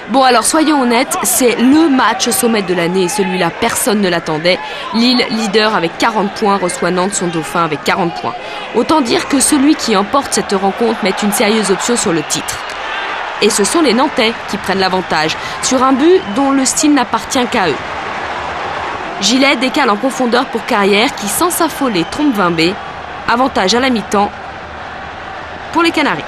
Bon alors soyons honnêtes, c'est le match au sommet de l'année et celui-là personne ne l'attendait. Lille, leader avec 40 points, reçoit Nantes, son dauphin, avec 40 points. Autant dire que celui qui emporte cette rencontre met une sérieuse option sur le titre. Et ce sont les Nantais qui prennent l'avantage, sur un but dont le style n'appartient qu'à eux. Gillet décale en profondeur pour Carrière qui, sans s'affoler, trompe Vimbé. Avantage à la mi-temps pour les Canaries.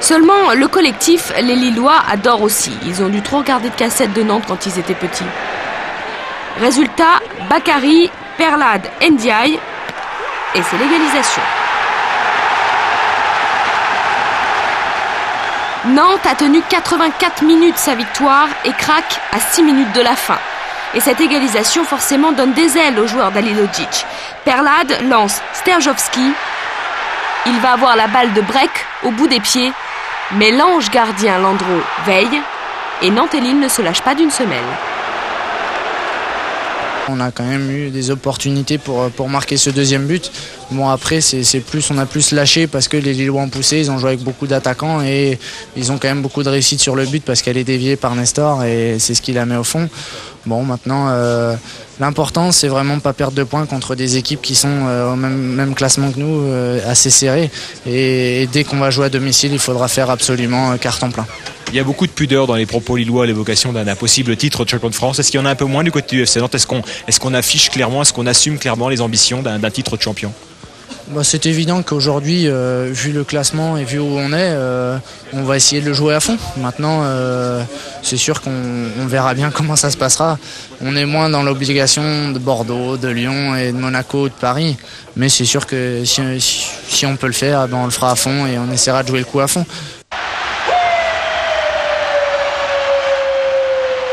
Seulement, le collectif, les Lillois, adorent aussi. Ils ont dû trop regarder de cassettes de Nantes quand ils étaient petits. Résultat, Bakary, Perlade, Ndiaye, et c'est l'égalisation. Nantes a tenu 84 minutes sa victoire et craque à 6 minutes de la fin. Et cette égalisation forcément donne des ailes aux joueurs d'Halilovic. Perlade lance Sterjovski. Il va avoir la balle de break au bout des pieds. Mais l'ange gardien Landreau veille et Nantes et Lille ne se lâchent pas d'une semelle. On a quand même eu des opportunités pour marquer ce deuxième but. Bon après on a plus lâché parce que les Lillois ont poussé, ils ont joué avec beaucoup d'attaquants et ils ont quand même beaucoup de réussite sur le but parce qu'elle est déviée par Nestor et c'est ce qui la met au fond. Bon maintenant l'important c'est vraiment de pas perdre de points contre des équipes qui sont au même classement que nous, assez serrées et dès qu'on va jouer à domicile il faudra faire absolument carton plein. Il y a beaucoup de pudeur dans les propos lillois à l'évocation d'un possible titre de champion de France. Est-ce qu'il y en a un peu moins du côté du FC Nantes? Est-ce qu'on affiche clairement, est-ce qu'on assume clairement les ambitions d'un titre de champion? C'est évident qu'aujourd'hui, vu le classement et vu où on est, on va essayer de le jouer à fond. Maintenant, c'est sûr qu'on verra bien comment ça se passera. On est moins dans l'obligation de Bordeaux, de Lyon et de Monaco, de Paris. Mais c'est sûr que si on peut le faire, on le fera à fond et on essaiera de jouer le coup à fond.